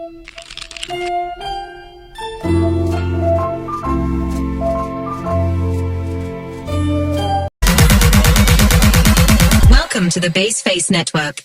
Welcome to the Base Face Network.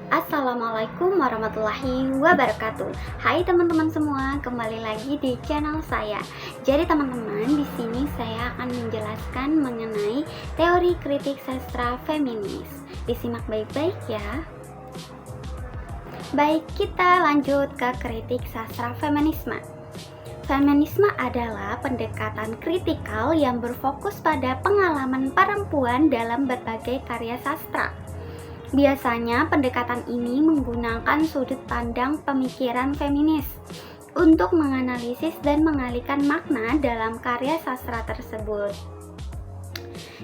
Assalamualaikum warahmatullahi wabarakatuh. Hai teman-teman semua, kembali lagi di channel saya. Jadi teman-teman, di sini saya akan menjelaskan mengenai teori kritik sastra feminis. Disimak baik-baik ya. Baik, kita lanjut ke kritik sastra feminisme. Feminisme adalah pendekatan kritikal yang berfokus pada pengalaman perempuan dalam berbagai karya sastra. Biasanya pendekatan ini menggunakan sudut pandang pemikiran feminis untuk menganalisis dan mengalihkan makna dalam karya sastra tersebut.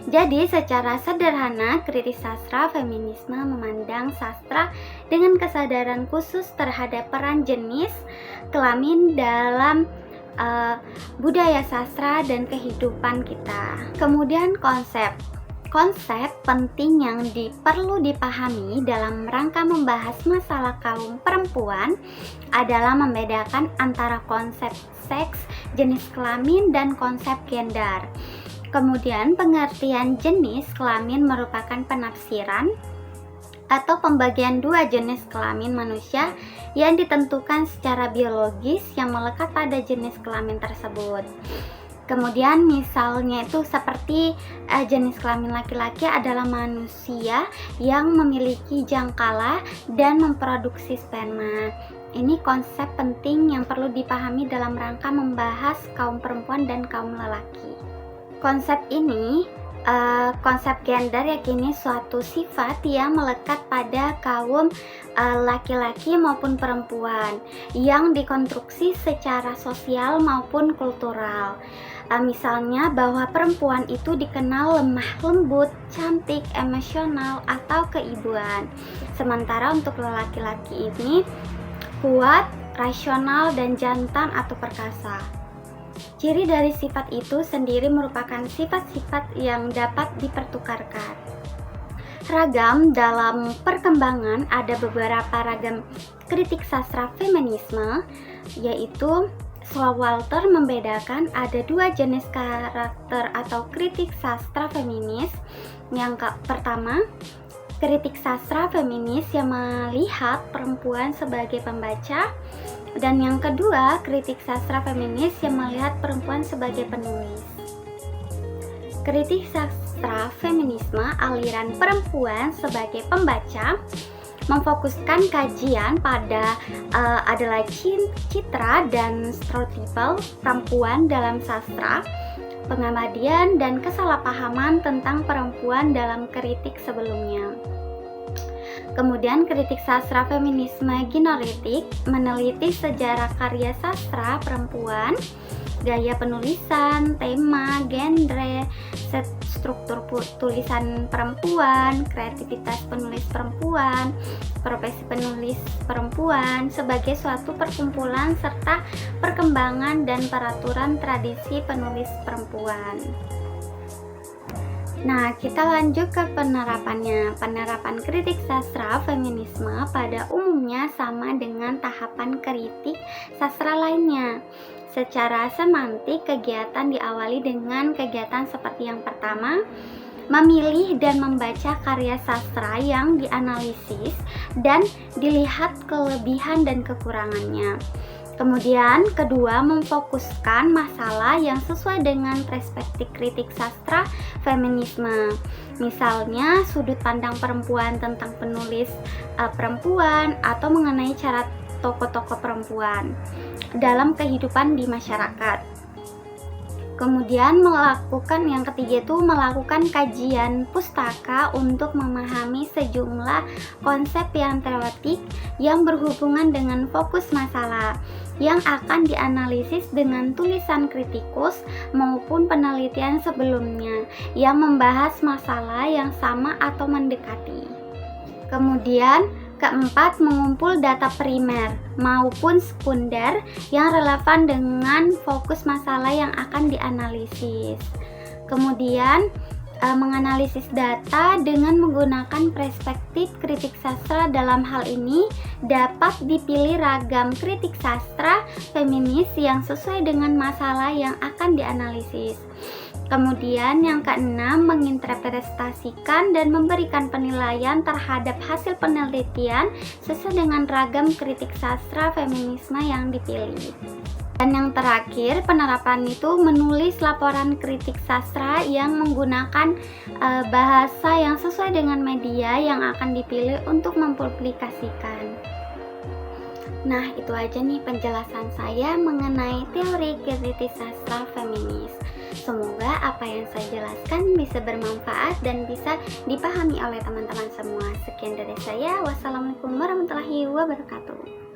Jadi secara sederhana, kritik sastra feminisme memandang sastra dengan kesadaran khusus terhadap peran jenis kelamin dalam budaya sastra dan kehidupan kita. Kemudian konsep penting yang perlu dipahami dalam rangka membahas masalah kaum perempuan adalah membedakan antara konsep seks, jenis kelamin, dan konsep gender. Kemudian pengertian jenis kelamin merupakan penafsiran atau pembagian dua jenis kelamin manusia yang ditentukan secara biologis yang melekat pada jenis kelamin tersebut. Kemudian misalnya itu seperti jenis kelamin laki-laki adalah manusia yang memiliki jangkala dan memproduksi sperma. Ini konsep penting yang perlu dipahami dalam rangka membahas kaum perempuan dan kaum lelaki. Konsep gender yakini suatu sifat yang melekat pada kaum laki-laki maupun perempuan yang dikonstruksi secara sosial maupun kultural. Misalnya bahwa perempuan itu dikenal lemah lembut, cantik, emosional, atau keibuan. Sementara untuk laki-laki ini kuat, rasional, dan jantan atau perkasa. Ciri dari sifat itu sendiri merupakan sifat-sifat yang dapat dipertukarkan. Ragam dalam perkembangan ada beberapa ragam kritik sastra feminisme, yaitu Showalter membedakan ada dua jenis karakter atau kritik sastra feminis. Yang pertama, kritik sastra feminis yang melihat perempuan sebagai pembaca, dan yang kedua, kritik sastra feminis yang melihat perempuan sebagai penulis. Kritik sastra feminisme aliran perempuan sebagai pembaca memfokuskan kajian pada adalah citra dan stereotipal perempuan dalam sastra, pengabdian, dan kesalahpahaman tentang perempuan dalam kritik sebelumnya. Kemudian kritik sastra feminisme ginoritik meneliti sejarah karya sastra perempuan, gaya penulisan, tema, genre, struktur tulisan perempuan, kreativitas penulis perempuan, profesi penulis perempuan sebagai suatu perkumpulan serta perkembangan dan peraturan tradisi penulis perempuan. Nah, kita lanjut ke penerapannya. Penerapan kritik sastra feminisme pada umumnya sama dengan tahapan kritik sastra lainnya. Secara semantik, kegiatan diawali dengan kegiatan seperti yang pertama, memilih dan membaca karya sastra yang dianalisis dan dilihat kelebihan dan kekurangannya. Kemudian kedua, memfokuskan masalah yang sesuai dengan perspektif kritik sastra feminisme. Misalnya sudut pandang perempuan tentang penulis perempuan atau mengenai cara tokoh-tokoh perempuan dalam kehidupan di masyarakat. Kemudian yang ketiga itu melakukan kajian pustaka untuk memahami sejumlah konsep yang teoretik yang berhubungan dengan fokus masalah yang akan dianalisis dengan tulisan kritikus maupun penelitian sebelumnya yang membahas masalah yang sama atau mendekati. Kemudian keempat, mengumpul data primer maupun sekunder yang relevan dengan fokus masalah yang akan dianalisis. Kemudian menganalisis data dengan menggunakan perspektif kritik sastra. Dalam hal ini dapat dipilih ragam kritik sastra feminis yang sesuai dengan masalah yang akan dianalisis. Kemudian yang keenam, menginterpretasikan dan memberikan penilaian terhadap hasil penelitian sesuai dengan ragam kritik sastra feminisme yang dipilih. Dan yang terakhir, penerapan itu menulis laporan kritik sastra yang menggunakan bahasa yang sesuai dengan media yang akan dipilih untuk mempublikasikan. Nah, itu aja nih penjelasan saya mengenai teori kritik sastra feminis. Semoga apa yang saya jelaskan bisa bermanfaat dan bisa dipahami oleh teman-teman semua. Sekian dari saya. Wassalamualaikum warahmatullahi wabarakatuh.